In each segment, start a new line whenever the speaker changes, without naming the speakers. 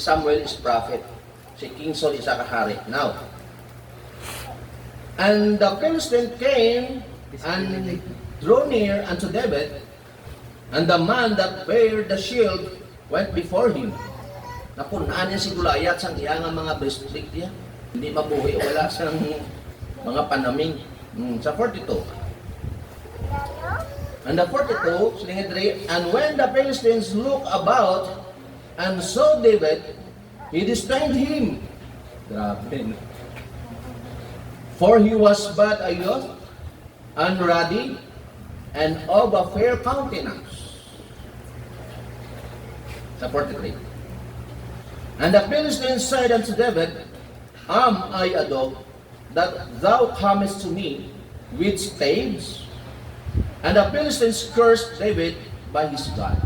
Samuel is prophet. Si King Saul isa ka hari. Now, and the Philistine came and drew near unto David, and the man that bare the shield went before him. Napunaan niya si Goliath sa iya nga mga breastplate niya. Hindi mabuhi, wala siyang mga panaming. Sa 42. And the 42, silingit rin, and when the Philistines looked about and saw David, he disdained him. Grabe. For he was but a youth, unruddy, and of a fair countenance. Sa 43. And the Philistines said unto David, Am I a dog, that thou comest to me with staves? And the Philistines cursed David by his God.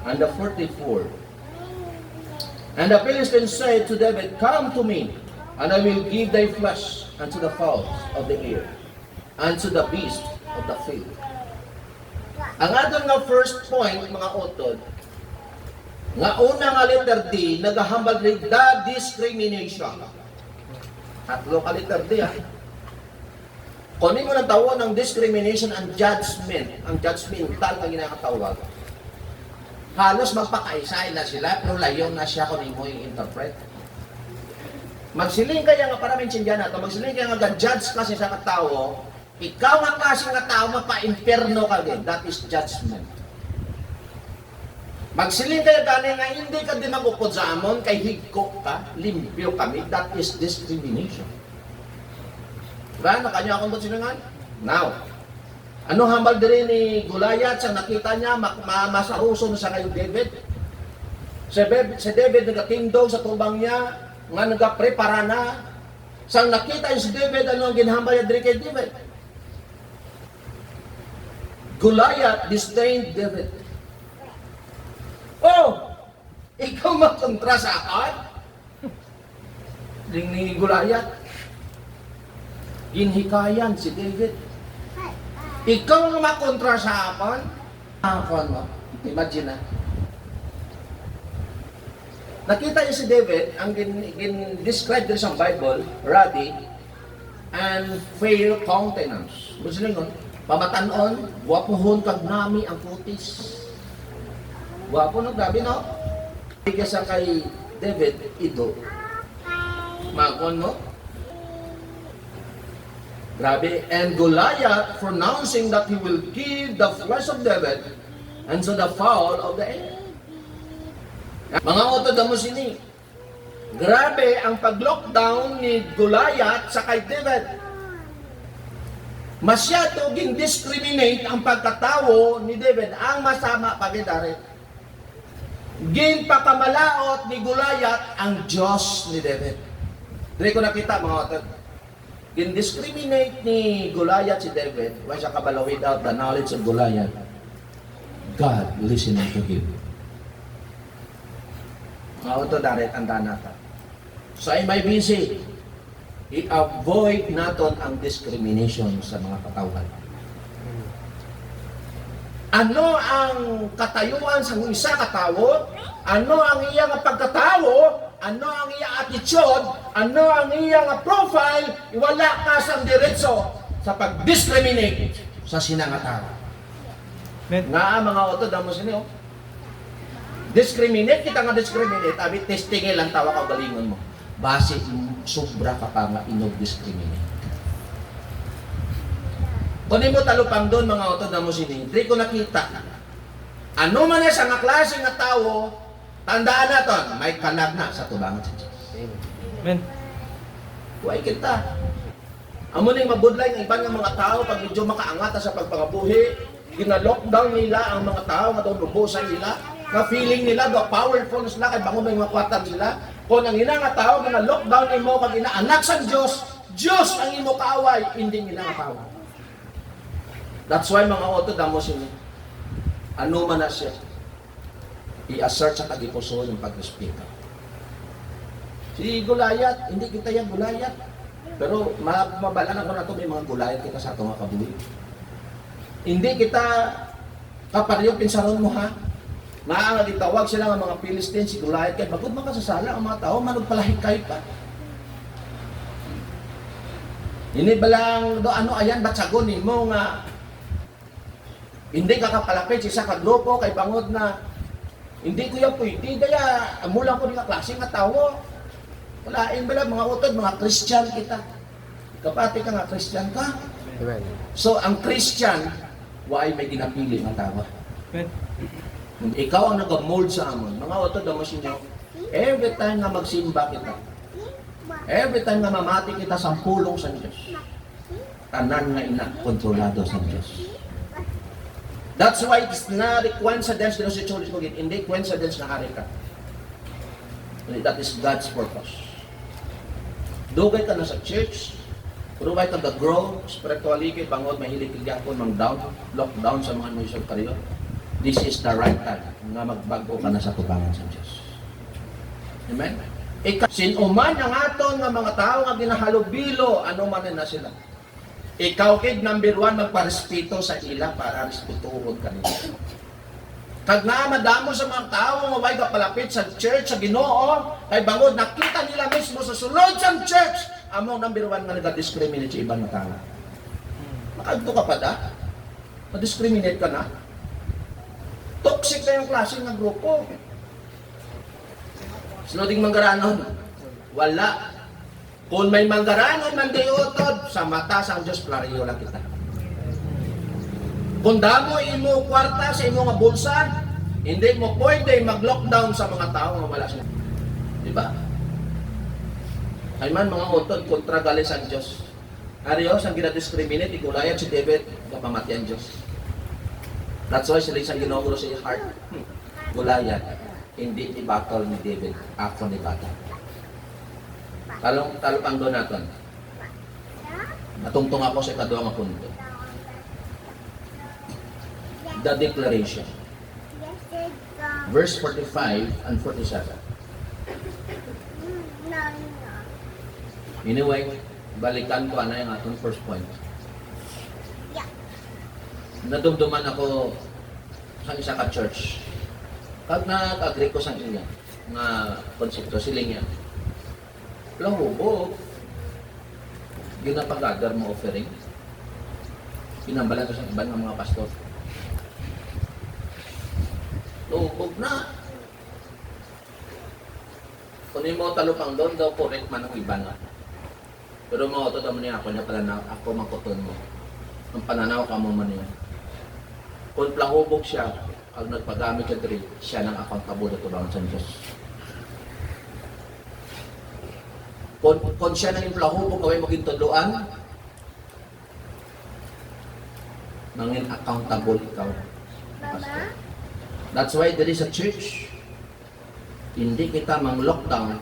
And the 44. And the Philistines said to David, Come to me, and I will give thy flesh unto the fowls of the air, and to the beasts of the field. Ang atong nga first point, mga utod, nga una nga letter D, nagahambal rin the discrimination. Tatlo ka letter D, ha? Kunin mo ng tawon ng discrimination and judgment. Ang judgmental na ginakatawag. Halos magpakaisay na sila, pero layo na siya kunin mo yung interpret. Magsiling kaya nga, para maintindihan nato, magsiling kaya nga judge kasi sa katao, ikaw nga kasi nga tao, mapa-imperno ka din. That is judgment. Magsiling kaya gani nga, hindi ka din magupod sa amon, kay higko ka, limpyo kami, that is discrimination. Diba? Nakanya akong sinungan? Now, ano hambal din ni Goliath sa nakita niya, masaruso na sa kayo David? Si David nagkatindog sa tubang niya, nga nagkaprepara na. Sang nakita si David, ano ang ginhambal niya din kay David? Goliath disdained David. Oh! Ikaw magkontra sa akin? Ding ni Goliath. Ginhikayan si David. Ikaw ang makontra sa akin? Akin mo. Imagine na. Nakita niya si David, ang describe din sa Bible, ruddy and fair countenance. Gusto nyo, pamatanon, wapuhon kag nami ang putis. Wapo no, grabe no? Bigyan sa kay David, ito. Makon no? Grabe. And Goliath pronouncing that he will give the flesh of David and to the fowl of the air. Mga utod mo sini. Grabe ang pag-lockdown ni Goliath sa kay David. Masyado gin-discriminate ang pagkatawo ni David. Ang masama pagidari. Ginpakamalaot ni Goliath ang Diyos ni David. Dili ko nakita mga utod. Gin-discriminate ni Goliath si David, why siya kabalo without the knowledge of Goliath? God listening to him. Mga ito darit ang danata. So ay may busy. I-avoid naton ang discrimination sa mga katawan. Ano ang katayuan sa isa katawo? Ano ang iyang pagkatawo? Ano ang iyang attitude? Ano ang iyang profile? Iwala ka sa diretso sa pag-discriminate sa sinangatao. Nga mga otod mo sino? Discriminate, kita nga discriminate. Abi, testingin lang tawa ka galingon mo. Base, sobra ka pa nga inog-discriminate. Kunin mo talupang doon mga otod mo sino. Hindi ko nakita. Ano man na sa nga klase nga tao, tandaan natin, may kalag na sa tubangan sa Diyos.
Amen.
Huwag kita. Amo na yung mabudlay ng ibang mga tao pag medyo makaangat sa pagpangabuhi, gina-lockdown nila ang mga tao nga doon lubusan nila, na feeling nila, do powerful sila, kay bango may mga kwatan sila. Kung ang ina nga tao, gina-lockdown mo pag inaanak sa Diyos, Diyos ang imo kaaway, hindi nila nga kaaway. That's why mga otod mo sila. Ano man na siya, i-assert sa tagipuso yung pag-respeto. Si Goliath, hindi kita yung Goliath. Pero mabalaan ko na ito, may mga Goliath kita sa itong kabuhi. Hindi kita kapareho pinsaron mo ha. Nga gitawag sila nga mga Philistines, si Goliath, kay bagod makasasala ang mga tao, managpalahikay pa. Hindi ba lang, ano ayan, batsagon mo nga, hindi ka kapalapit sa isa ka grupo, kay bangod na, hindi ko yan pwede, kaya amulang ko nga klase nga tao. Walain ba lang, mga utod, mga Christian kita. Kapati ka nga, Christian ka.
Amen.
So, ang Christian, why may ginapili ng tao? Ikaw ang nag-mold sa amon. Mga utod, damas niyo, every time nga magsimba kita, every time nga mamati kita sa pulong sa Diyos, tanan nga ina, kontrolado sa Diyos. That's why it's not a coincidence na si Cholis Kugit. Hindi coincidence na hari ka. That is God's purpose. Dugay ka na sa church, provide ka grow spiritually kay bangod mahilig kagapon mang down, lockdown sa mga mission kayo. This is the right time na magbago ka na sa tubangan sa Diyos. Amen? Sinuman ang aton nga mga tao nga ginahalubilo, ano man na sila. Ikaw kid number 1 magparespeto sa ila para respetuhon kanila. Kag nga madamo sa mga tao nga way kapalapit sa church sa Ginoo, kay bangod nakita nila mismo sa sulod sa church, among number 1 nga nag-discriminate sa ibang tao. Makadto ka pa da? Na-discriminate ka na? Toxic na yung klase ng grupo. Sunoding manggaranon, wala. Kung may manggaranon man diutod, sa mata sang Diyos, plariyo lang kita. Kung damo imo kwarta sa imo nga bulsa, hindi mo pwede mag-lockdown sa mga tao nga wala sila. Diba? Ay man mga utod, kontra galis ang Diyos. Ariyo, sang ginadiscriminate, Goliath si David, kapamatian Diyos. That's why sila isang ginuguro sa heart. Goliath, hindi i-battle ni David, ako ni battle. Talupang doon natin. Natungtong ako sa ikaduang punto. The declaration. Verse 45 and 47. Anyway, balikan ko na yung atong first point. Nadumduman ako sa isa ka church. Pag nag-agree ko sa inyo nga konsepto, siling yan. Lahubog. Ginapag-gather mo offering. Pinambalan ko sa iban ng mga pastor. Lahubog na. Kung mo talupang doon, daw correct man ang iban nga. Pero mga ito naman niya ako niya pala na ako makuton mo. Ang pananaw ka mo man niya. Kung lahubog siya, ang nagpagamit siya diri, siya nang accountable ito bang sa Diyos. Kung siya nang implahubog, kaway maging tudloan, mangin accountable ikaw. Pastor. That's why there is a church. Hindi kita mang-lockdown,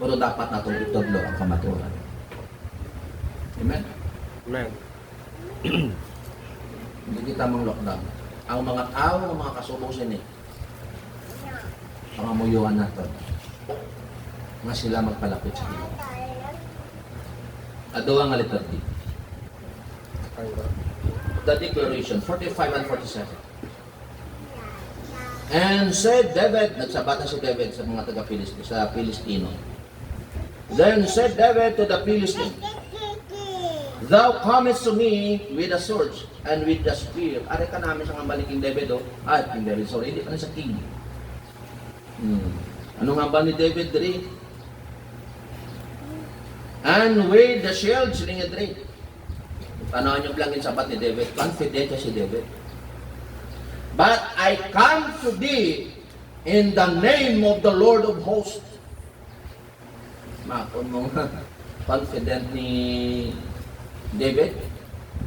pero dapat natong itudlo ang kamaturan. Amen?
Amen.
Hindi kita mang-lockdown. Ang mga tao, ang mga kasubong sini, pangamuyuan natin. Nga sila magpalapit sa Diyos. Adowa nga letter D. The declaration, 45 and 47. And said David, nagsabata si David sa mga taga-Pilistino, sa Pilistino. Then said David to the Philistine, Thou comest to me with a sword and with the spear. Are ka namin sa nga King David, oh. King David, sorry, hindi ka na sa king. Ano nga ba ni David, diri? And with the shield, sila nga diri. Panahan yung plangin sabat ni David. Confident si David. But I come to thee in the name of the Lord of hosts. Makon mo confident ni David.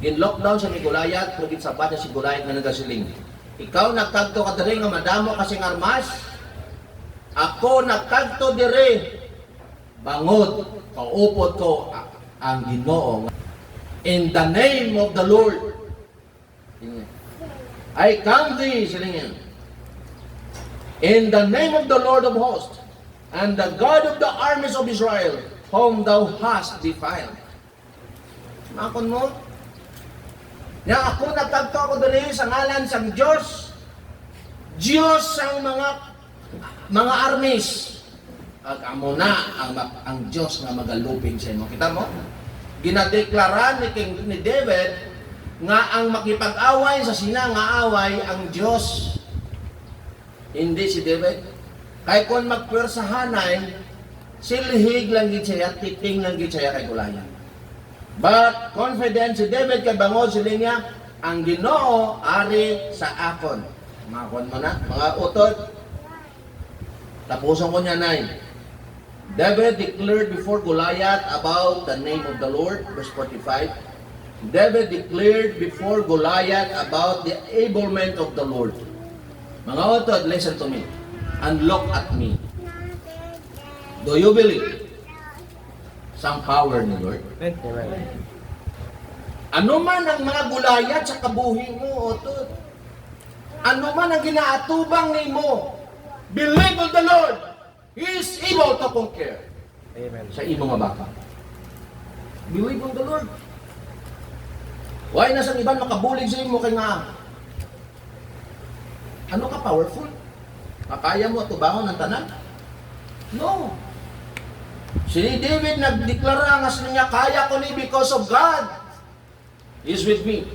In lockdown sa Goliath, pagit sabat si Goliath na nagasiling. Ikaw nagkagto ka diri nga madamo kasing armas. Ako nagkagto diri bangod kaupod ko ang Ginoo in the name of the Lord. I come thee, silingan, in the name of the Lord of hosts, and the God of the armies of Israel, whom thou hast defiled. Makon mo? Na ako nagtagto ako diri sa ngalan sa Diyos, Diyos ang mga armies. Amo na ang Diyos nga magalupig sa imo. Kita mo? Ginadeklara ni David nga ang makipag-away sa sina nga away ang Diyos. Hindi si David. Kay kung magpwersahanay, silhig lang gid siya, titing lang gid siya kay Goliath. But confident si David kay bangod sila niya, ang Ginoo ari sa akon. Makon mo na, mga utod. Tapuson ko niya nay. David declared before Goliath about the name of the Lord, verse 45. David declared before Goliath about the enablement of the Lord. Mga utod, listen to me and look at me. Do you believe sa power ni Lord? Ano man ang mga Goliath sa kabuhi mo, utod. Ano man ang ginaatubang ni mo, believe on the Lord. He is able to conquer.
Amen.
Sa imo nga baka. Believe on the Lord. Why na sa iban makabulig sa imo kay nga ano ka powerful? Makaya mo tubangon ng tanan? No. Si David nagdeklara nga sa niya, kaya ko ni because of God is with me.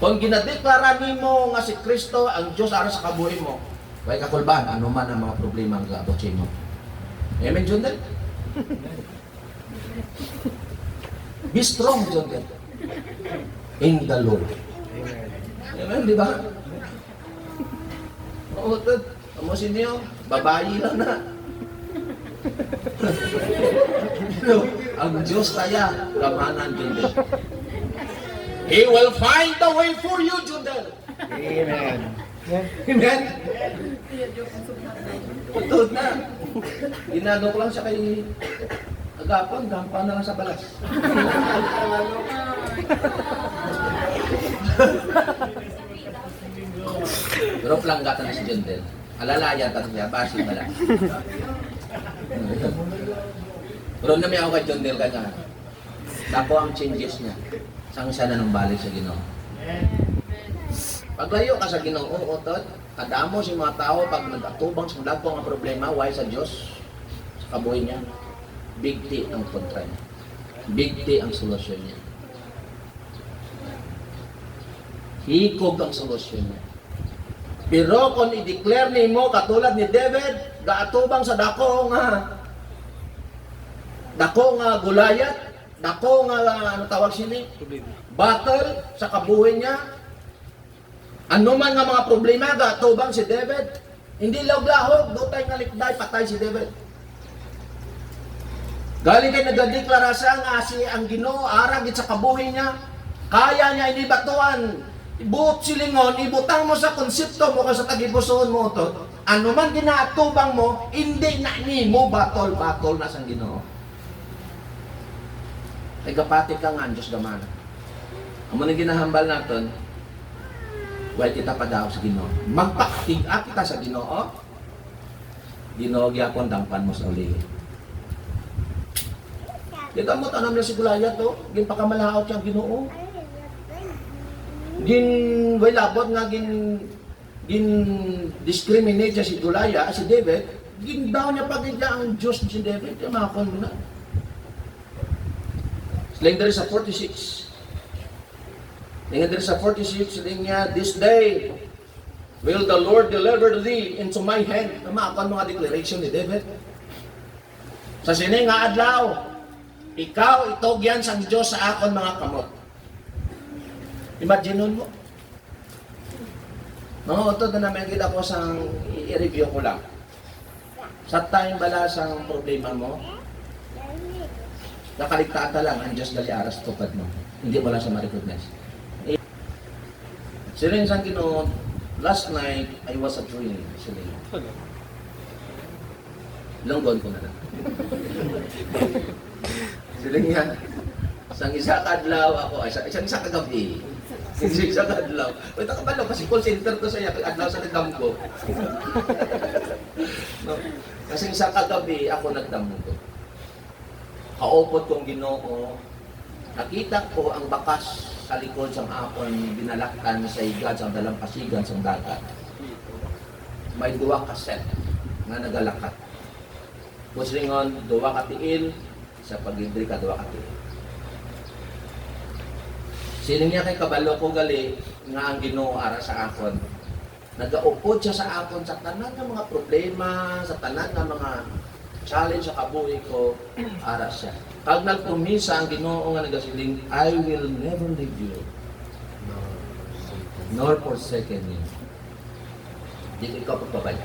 Kung ginadeklara nimo nga si Kristo ang Diyos ara sa kabuhi mo, kaya kakulban, ano man ang mga problema ang gaabot sa imo. Amen, Jundel? Be strong, Jundel. In the Lord. Amen, di ba? Oo, tut. Amosin niyo, babayi lang na. Ang Diyos kaya, kamanan, Jundel. He will find the way for you, Jundel.
Amen.
Amen? Utod na. Ginano ko lang siya kay agapon, gampan na lang sa balas. Pero planggatan na si Jundel. Alalayan ta siya, basi bala. Pero na may ako kay Jundel kanya. Dako ang changes niya. Sang siya na nang balik sa Ginoo. Paglayo ka sa Ginoo, utod, kadamo si mga tao pag nag-atubang sa dagko nga problema, why sa Dios sa kabuhi niya. Big T ang kontra niya. Big T ang solusyon niya. Hikog ang solusyon niya. Pero kung i-declare nimo katulad ni David, gaatubang sa dako nga Goliath, dako nga ano tawag sini? Battle sa kabuhi niya. Ano man nga mga problema, gatubang si David. Hindi lawglahog, dutay nga likday, patay si David. Galing kay nagdeklara siya nga si ang Ginoo aragit sa kabuhi niya. Kaya niya inibatuan. Ibuot silingon, ibutang mo sa konsepto mo kasi sa tagipusoon mo to. Ano man ginaatubang mo, hindi na nimo batol na sang Ginoo. Ay kapati ka nga, Diyos gamana. Ang mga ginahambal natin, why kita padaw sa Ginoo. Magpaktig kita sa Ginoo. Ginoo gyapon dampan mo sa uli. Di ka mo tanam na si Goliath to, gin pakamalhaot siya Ginoo. Gin way labot nga gin discriminate siya si Goliath, si David, gin daw niya pagigya ang Diyos si David, yung mga kon na. Sling there sa 46. Tingnan dito sa 46, sabi niya, this day will the Lord deliver thee into my hand. Namakon mga declaration ni David. Sa sini nga adlaw, ikaw itogyan sang Diyos sa akon mga kamot. Imagine mo. Mga utod na namin kita ko sang i-review ko lang. Sa time bala sang problema mo, nakaligtaan ka lang ang Diyos gali aras tupad mo. Hindi mo lang siya ma-recognize. Siling sang Ginoo, last night, I was a dream. Siling. Langgon ko na lang. Siling yan. Sang isa kadlaw ako, isang isa kagabi. Isang isa kadlaw. Wait, nakabalaw kasi call center to saya, kadlaw sa nagdam ko. No? Kasi isa kagabi, ako nagdam ko. Kaupot kong Ginoo, nakita ko ang bakas sa likod sang apon binalaktan sa igad sang dalampasigan sang dagat. may duwa ka set nga nagalakat. Bus ringon, duwa ka tiil, sa pagidri ka duwa ka tiil. Sino niya kay kabalo ko gali nga ang Ginoo ara sa akon. Nagaupod siya sa akon sa tanan nga mga problema, sa tanan nga mga challenge sa kabuhi ko, ara siya. Pag nagpumisa ang Ginoo nga nagasiling, I will never leave you, nor forsaken you. Di ikaw pagpabaya.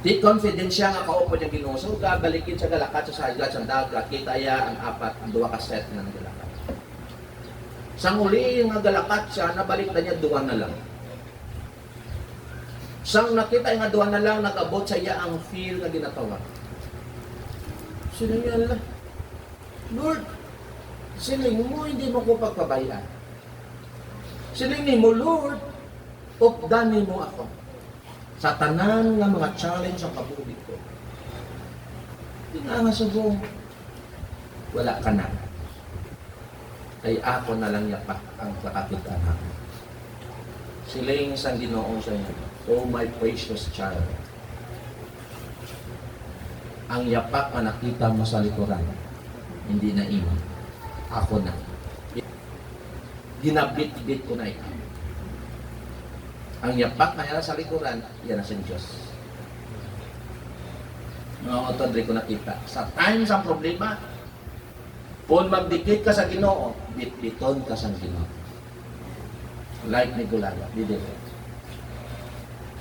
Di confident siya nga kaupod yung Ginoo. So, gabalikin sa galakat sa sagat sa dagat, kita ya ang apat, ang duwa ka set na nagalakat. Sa huli yung galakat siya, nabalik na niya duwa na lang. Sang nakita yung duwa na lang, nag-abot sa iya ang feel na ginatawa. Sino niya lang? Lord, siling mo, hindi mo ko pagpabayaan. Siling mo, Lord, updanin mo ako sa tanan nga mga challenge ang kabuhi ko. Hindi nga subong, wala ka na. Ay ako na lang yapak ang kakakitaan namin. Siling isang Ginoo sa inyo, oh my precious child, ang yapak na nakita mo sa likuran, hindi na imo. Ako na. Ginabit-bit ko na ikaw. Ang yapak na yan sa likuran, yan na sa Diyos. Mga otodre ko nakita. Sa time sa problema, kung magdikit ka sa Ginoo, bit-biton ka sa Ginoo. Like ni Goliath, didn't it?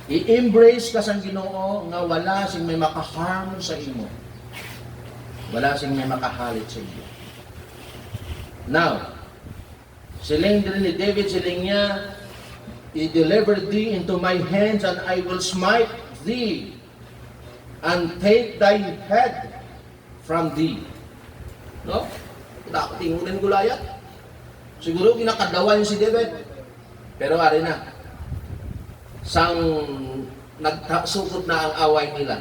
I-embrace ka sa Ginoo nga wala sing may makaharm sa imo. Wala sing may makahalit sa iyo. Now, siling din ni David, siling niya, I-deliver thee into my hands, and I will smite thee, and take thy head from thee. No? Dapat tingunin Goliath. Siguro kinakadawan si David. Pero ari na. Sang nagsugod na ang away nila,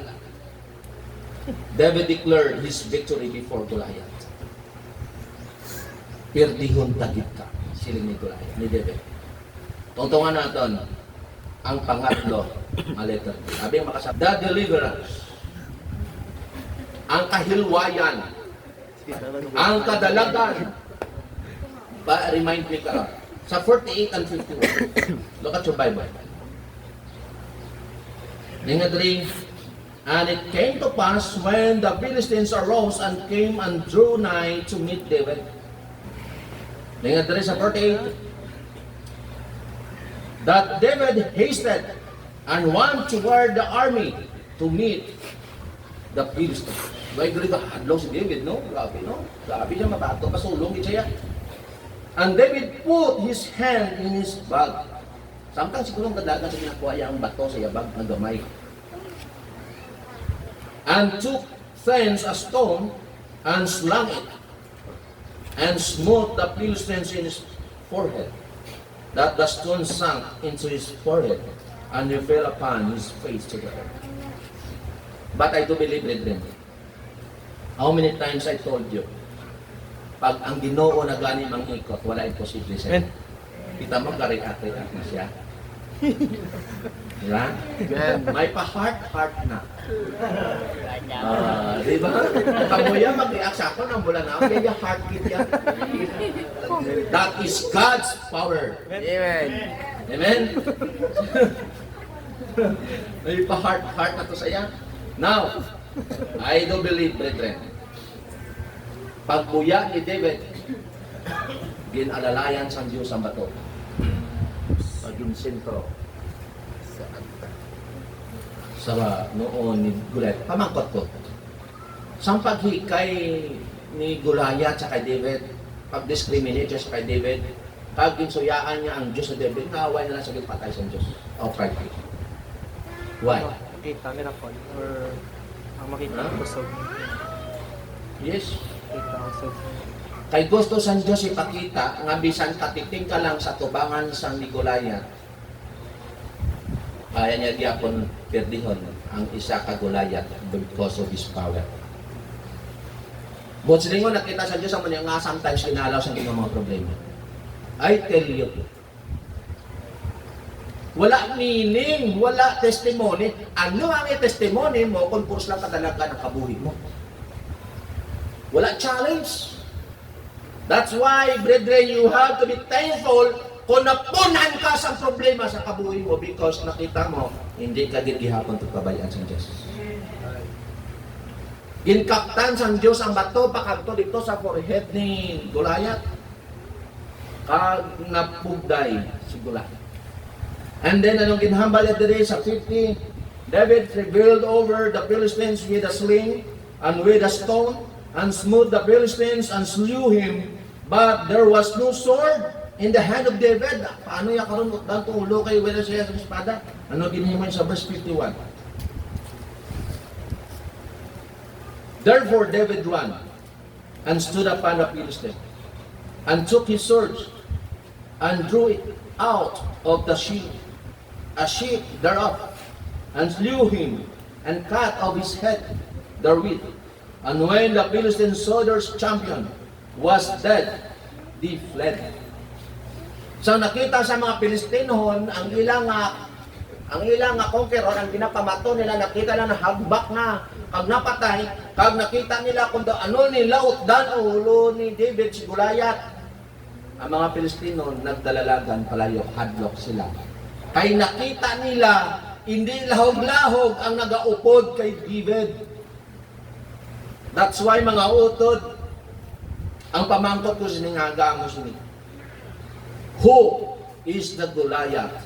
David declared his victory before Goliath. Perdihon tagit ka, siling ni Goliath, ni David. Tungtungan natin ang pangatlo, letter D. Sabi ang makasabi, the deliverance, ang kahilwayan, ang kadalagan. Remind me ka sa 48 and 51. Look at your Bible. And it came to pass when the Philistines arose and came and drew nigh to meet David. Sa 48, that David hasted and went toward the army to meet the Philistines. May gali ka hadlong si David, no? Grabe, no? Grabe siya, mabato, pasulong siya. And David put his hand in his bag. Samtang siguro ang kadagan sa ginakuha ang bato sa bag ng gamay. And took thence a stone and slung it and smote the Philistines in his forehead, that the stone sank into his forehead, and he fell upon his face to the earth. But I do believe, brethren, how many times I told you, pag ang Ginoo na gani mangikot, wala imposible sa iyo. Kita mo, kariat-riat na siya. Diba? May pa-heart na. Diba? Kamuya mag-react sa ako ng bulan na, kaya heartbeat yan. That is God's power.
Amen.
Amen? May pa-heart na to sa iya. Now, I do believe, brethren, pagbuya ni David, ginalalayan sa Diyos ang bato. Paging sentro sa noon ni Goliath. Pamangkot ko. Sa paghikay ni Goliath sa kay David, pag-discriminate siya sa kay David, pag ginsuyaan niya ang Diyos sa David, naaway na lang sa patay sa Diyos. Outright. Why?
Makita miracle or ang makita ang kusog.
Yes.
Makita ang kusog.
Kay gusto sa Diyos ipakita nga bisan katiting ka lang sa tubangan sa ni Goliath, kaya niya gyapon perdihon ang isa ka Goliath because of his power. But silingon nakita sa Diyos ang nga sometimes kinalaw sa inyong mga problema. I tell you, Wala meaning, wala testimony. Ano ang testimony mo kung puros lang kadalaga ng kabuhi mo? Wala challenge. That's why, brethren, you have to be thankful kung napunan ka sa problema sa kabuhi mo because nakita mo, hindi ka gihapon pagkabayaan sa Diyos. Ginkaptan sa Diyos ang bato pakanto dito sa forehead ni Goliath. Kag napugday si Goliath. And then anong ginhambal at diri sa 50, David prevailed over the Philistines with a sling and with a stone and smote the Philistines and slew him. But there was no sword in the hand of David. Paano ya karon utdan tulo kay wala siya sa espada? Ano ginhiman sa verse 51? Therefore David ran and stood upon the Philistine and took his sword and drew it out of the sheath, a sheath thereof, and slew him and cut off his head therewith. And when the Philistine soldiers' champion was dead, they fled. So nakita sa mga Pilistinohon ang ilang conqueror, ang pinapamato nila, nakita na hagbak na, kag napatay, kag nakita nila kung ano nila utdan ulo ni David si Goliath. Ang mga Pilistino nagdalalagan palayo, hadlock sila. Kay nakita nila, hindi lahog-lahog ang nagaupod kay David. That's why mga utod, ang pamangkot ko siningaga mo sini. Who is the Goliath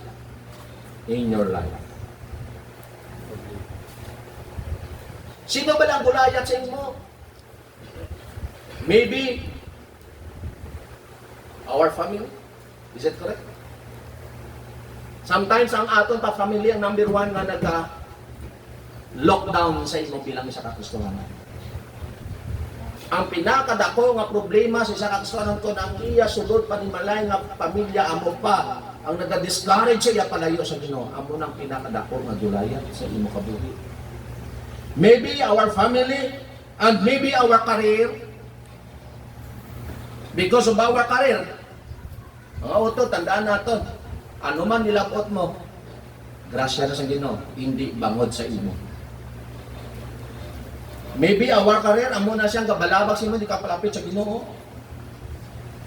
in your life? Sino ba lang Goliath sa inyo? Maybe our family. Is it correct? Sometimes ang aton pa family ang number one nga nagka-lockdown sa inyo bilang isa kagustuhan. Ang pinakadako nga problema sa isa kagustuhan ko na ang iya sudod panimalay nga pamilya amo pa ang nag-discourage siya palayo sa Ginoo. Amo nang pinakadako nga Goliath sa imo kabuhi. Maybe our family and maybe our career. Because of our career. Mga uto, tandaan natin. Ano man nilapot mo, grasya na sa Ginoo, hindi bangod sa imo. Maybe our career, amo na siyang kabalabag sa imo, di ka palapit sa Ginoo.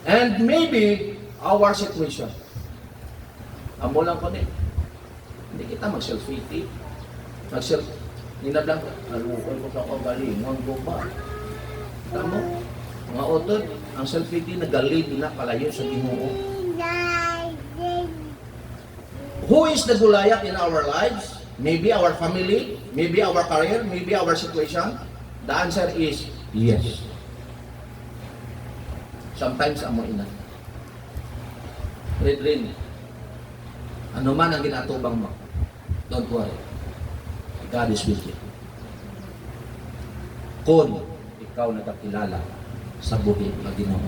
And maybe our situation. Amo lang ko ni. Hindi kita mag-self-pity. Ninablang, alukol ko sa kagalingon ko ba? Tamo, mga utod, ang self-pity nagalid na palayo sa Ginoo. Who is the Goliath in our lives? Maybe our family, maybe our career, maybe our situation. The answer is yes. Sometimes amo ina. Brethren, ano man ang ginatubang mo, don't worry. God is with you. Kung ikaw nagkakilala sa buhi na Ginoo.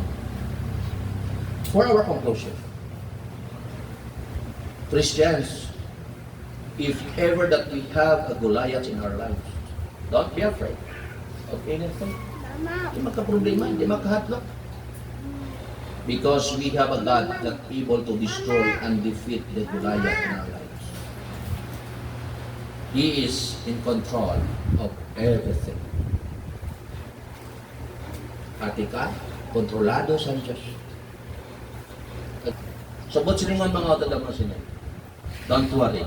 For our conclusion, Christians, if ever that we have a Goliath in our lives, don't be afraid of anything. Hindi magka-problema, hindi magka-hatlok. Because we have a God that able to destroy and defeat the Goliath in our lives. He is in control of everything. Pati ka, kontrolado sa Diyos. Sabot silingon mga otadam mo sila. Don't worry.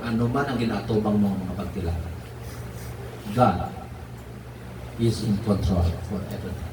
Ano man ang ginatubang mo mga pagkilala. God is in control for everything.